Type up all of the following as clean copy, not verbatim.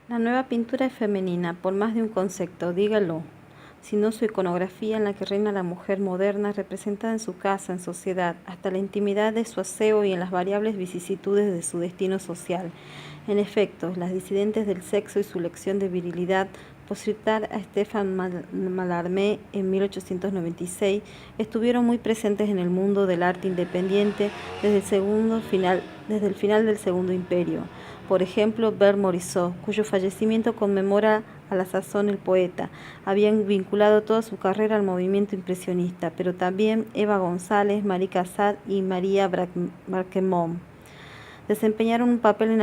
La nueva pintura es femenina, por más de un concepto, dígalo, sino su iconografía en la que reina la mujer moderna representada en su casa, en sociedad, hasta la intimidad de su aseo y en las variables vicisitudes de su destino social. En efecto, las disidentes del sexo y su lección de virilidad, por citar a Stéphane Mallarmé en 1896, estuvieron muy presentes en el mundo del arte independiente desde el final del Segundo Imperio. Por ejemplo, Bert Morisot, cuyo fallecimiento conmemora a la sazón el poeta, habían vinculado toda su carrera al movimiento impresionista, pero también Eva González, Marie Cassatt y María Braquemont desempeñaron un papel en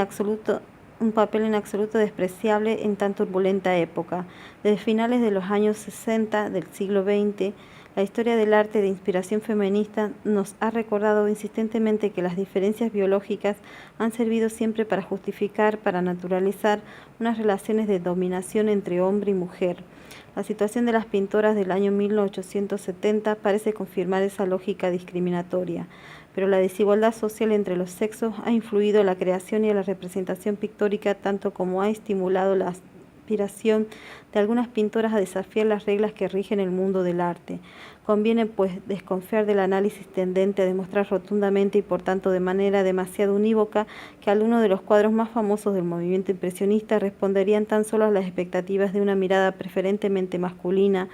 absoluto despreciable en tan turbulenta época. Desde finales de los años 60 del siglo XX, la historia del arte de inspiración feminista nos ha recordado insistentemente que las diferencias biológicas han servido siempre para justificar, para naturalizar unas relaciones de dominación entre hombre y mujer. La situación de las pintoras del año 1870 parece confirmar esa lógica discriminatoria, pero la desigualdad social entre los sexos ha influido en la creación y en la representación pictórica tanto como ha estimulado la aspiración de algunas pintoras a desafiar las reglas que rigen el mundo del arte. Conviene, pues, desconfiar del análisis tendente a demostrar rotundamente y por tanto de manera demasiado unívoca que algunos de los cuadros más famosos del movimiento impresionista responderían tan solo a las expectativas de una mirada preferentemente masculina,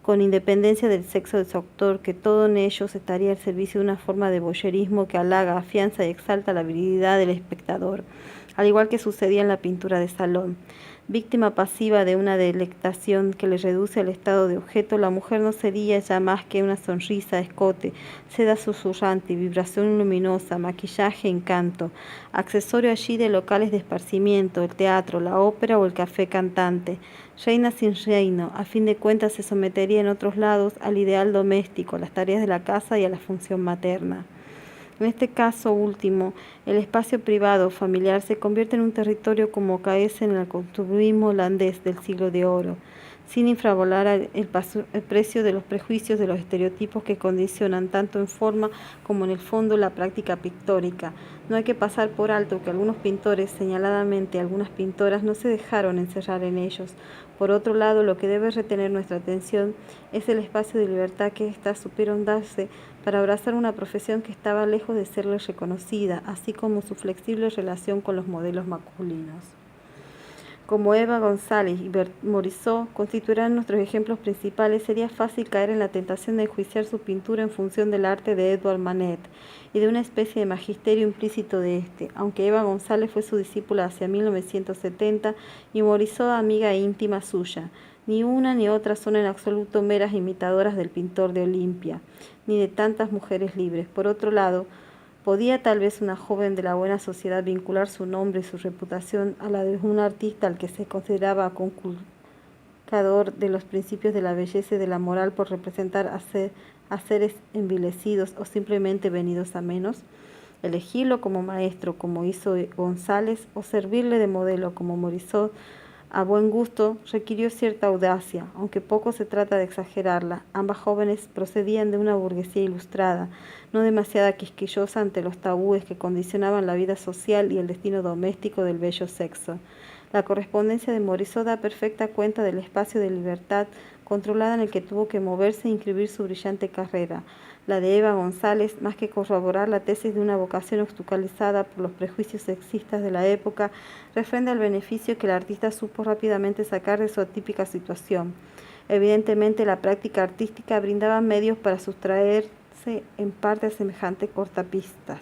con independencia del sexo de su autor, que todo en ellos estaría al servicio de una forma de voyerismo que halaga, afianza y exalta la virilidad del espectador, al igual que sucedía en la pintura de salón. Víctima pasiva de una delectación que le reduce al estado de objeto, la mujer no sería ya más que una sonrisa, escote, seda susurrante, vibración luminosa, maquillaje, encanto, accesorio allí de locales de esparcimiento, el teatro, la ópera o el café cantante. Reina sin reino, a fin de cuentas se sometería en otros lados al ideal doméstico, a las tareas de la casa y a la función materna. En este caso último, el espacio privado familiar se convierte en un territorio como caece en el constructivismo holandés del siglo de oro, sin infravalorar el precio de los prejuicios de los estereotipos que condicionan tanto en forma como en el fondo la práctica pictórica. No hay que pasar por alto que algunos pintores, señaladamente algunas pintoras, no se dejaron encerrar en ellos. Por otro lado, lo que debe retener nuestra atención es el espacio de libertad que éstas supieron darse para abrazar una profesión que estaba lejos de serles reconocida, así como su flexible relación con los modelos masculinos. Como Eva González y Bert Morisot constituirán nuestros ejemplos principales, sería fácil caer en la tentación de enjuiciar su pintura en función del arte de Edouard Manet y de una especie de magisterio implícito de este, aunque Eva González fue su discípula hacia 1970 y Morisot amiga e íntima suya. Ni una ni otra son en absoluto meras imitadoras del pintor de Olimpia, ni de tantas mujeres libres. Por otro lado, ¿podía tal vez una joven de la buena sociedad vincular su nombre y su reputación a la de un artista al que se consideraba conculcador de los principios de la belleza y de la moral por representar a seres envilecidos o simplemente venidos a menos? Elegirlo como maestro, como hizo González, o servirle de modelo, como Morisot, a buen gusto, requirió cierta audacia, aunque poco se trata de exagerarla. Ambas jóvenes procedían de una burguesía ilustrada, no demasiado quisquillosa ante los tabúes que condicionaban la vida social y el destino doméstico del bello sexo. La correspondencia de Morisot da perfecta cuenta del espacio de libertad controlada en el que tuvo que moverse e inscribir su brillante carrera. La de Eva González, más que corroborar la tesis de una vocación obstaculizada por los prejuicios sexistas de la época, refrenda el beneficio que el artista supo rápidamente sacar de su atípica situación. Evidentemente, la práctica artística brindaba medios para sustraerse en parte a semejante cortapistas.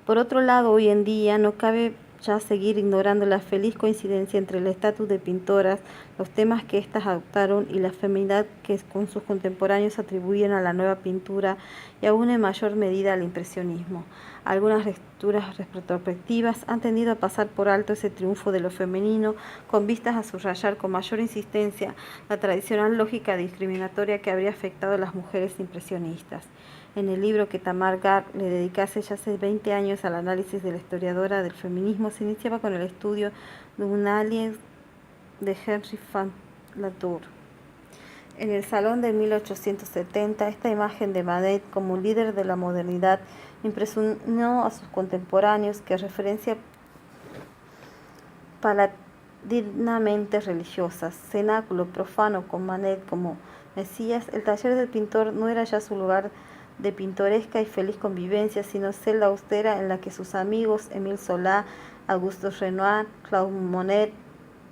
Por otro lado, hoy en día no cabe ya seguir ignorando la feliz coincidencia entre el estatus de pintoras, los temas que éstas adoptaron y la feminidad que con sus contemporáneos atribuyen a la nueva pintura y aún en mayor medida al impresionismo. Algunas lecturas retrospectivas han tendido a pasar por alto ese triunfo de lo femenino con vistas a subrayar con mayor insistencia la tradicional lógica discriminatoria que habría afectado a las mujeres impresionistas. En el libro que Tamar Gar le dedicase ya hace 20 años al análisis de la historiadora del feminismo, se iniciaba con el estudio de un alien de Henry van Latour. En el Salón de 1870, esta imagen de Manet como líder de la modernidad impresionó a sus contemporáneos, que referencia paladinamente religiosas, cenáculo profano con Manet como Mesías, el taller del pintor no era ya su lugar de pintoresca y feliz convivencia, sino celda austera en la que sus amigos Émile Zola, Auguste Renoir, Claude Monet,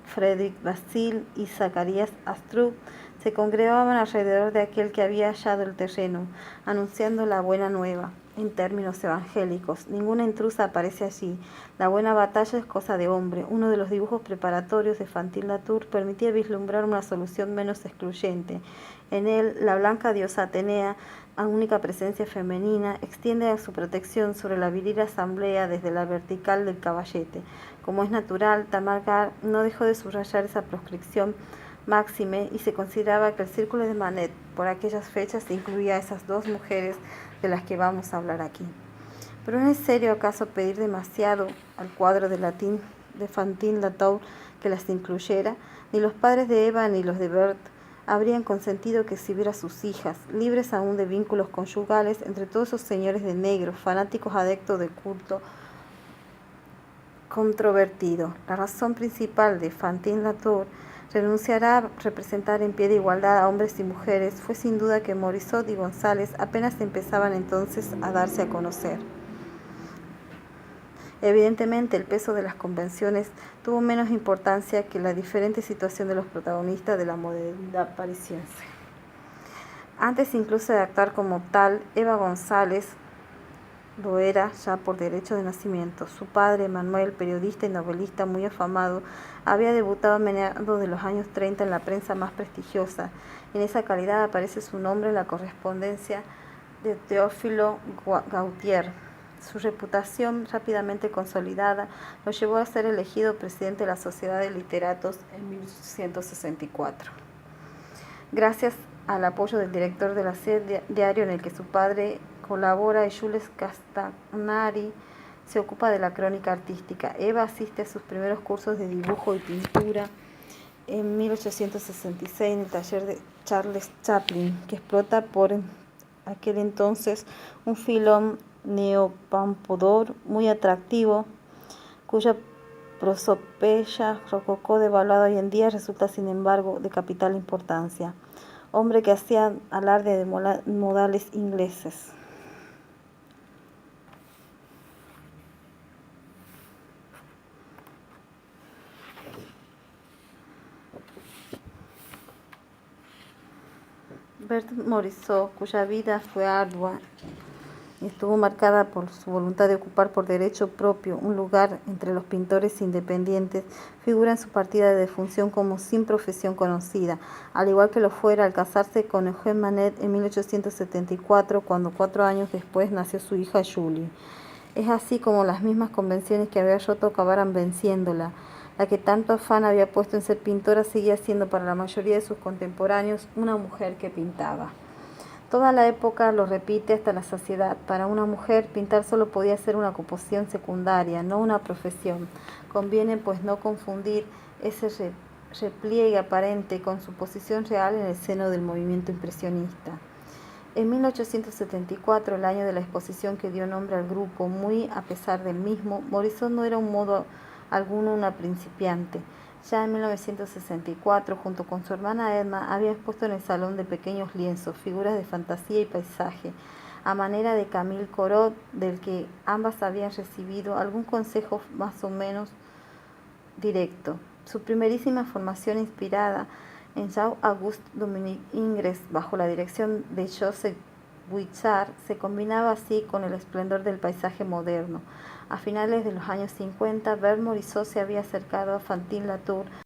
Frédéric Basile y Zacarías Astruc se congregaban alrededor de aquel que había hallado el terreno, anunciando la buena nueva. En términos evangélicos, ninguna intrusa aparece allí. La buena batalla es cosa de hombre. Uno de los dibujos preparatorios de Fantin Latour permitía vislumbrar una solución menos excluyente. En él, la blanca diosa Atenea, única presencia femenina, extiende su protección sobre la viril asamblea desde la vertical del caballete. Como es natural, Tamargar no dejó de subrayar esa proscripción máxime y se consideraba que el círculo de Manet por aquellas fechas incluía a esas dos mujeres de las que vamos a hablar aquí. Pero ¿no es serio acaso pedir demasiado al cuadro de Fantin Latour que las incluyera? Ni los padres de Eva ni los de Berthe habrían consentido que exhibiera a sus hijas, libres aún de vínculos conyugales, entre todos esos señores de negro, fanáticos adeptos de culto controvertido. La razón principal de Fantin Latour renunciar a representar en pie de igualdad a hombres y mujeres fue sin duda que Morisot y González apenas empezaban entonces a darse a conocer. Evidentemente, el peso de las convenciones tuvo menos importancia que la diferente situación de los protagonistas de la modernidad parisiense. Antes incluso de actuar como tal, Eva González lo era ya por derecho de nacimiento. Su padre, Manuel, periodista y novelista muy afamado, había debutado a mediados de los años 30 en la prensa más prestigiosa. En esa calidad aparece su nombre en la correspondencia de Teófilo Gautier. Su reputación rápidamente consolidada lo llevó a ser elegido presidente de la Sociedad de Literatos en 1864. Gracias al apoyo del director de la sede diario en el que su padre colabora, y Jules Castanari se ocupa de la crónica artística. Eva asiste a sus primeros cursos de dibujo y pintura en 1866 en el taller de Charles Chaplin, que explota por aquel entonces un filón neopompadour muy atractivo, cuya prosopeya rococó devaluada hoy en día resulta sin embargo de capital importancia. Hombre que hacía alarde de modales ingleses. Berthe Morisot, cuya vida fue ardua y estuvo marcada por su voluntad de ocupar por derecho propio un lugar entre los pintores independientes, figura en su partida de defunción como sin profesión conocida, al igual que lo fuera al casarse con Eugène Manet en 1874, cuando 4 años después nació su hija Julie. Es así como las mismas convenciones que había roto acabaran venciéndola. La que tanto afán había puesto en ser pintora seguía siendo para la mayoría de sus contemporáneos una mujer que pintaba. Toda la época lo repite hasta la saciedad. Para una mujer, pintar solo podía ser una ocupación secundaria, no una profesión. Conviene, pues, no confundir ese repliegue aparente con su posición real en el seno del movimiento impresionista. En 1874, el año de la exposición que dio nombre al grupo, muy a pesar del mismo, Morisot no era en modo alguno una principiante. Ya en 1964, junto con su hermana Edna, había expuesto en el Salón de Pequeños Lienzos figuras de fantasía y paisaje, a manera de Camille Corot, del que ambas habían recibido algún consejo más o menos directo. Su primerísima formación inspirada en Jean-Auguste Dominique Ingres, bajo la dirección de Joseph Guichard, se combinaba así con el esplendor del paisaje moderno. A finales de los años 50, Berthe Morisot se había acercado a Fantin Latour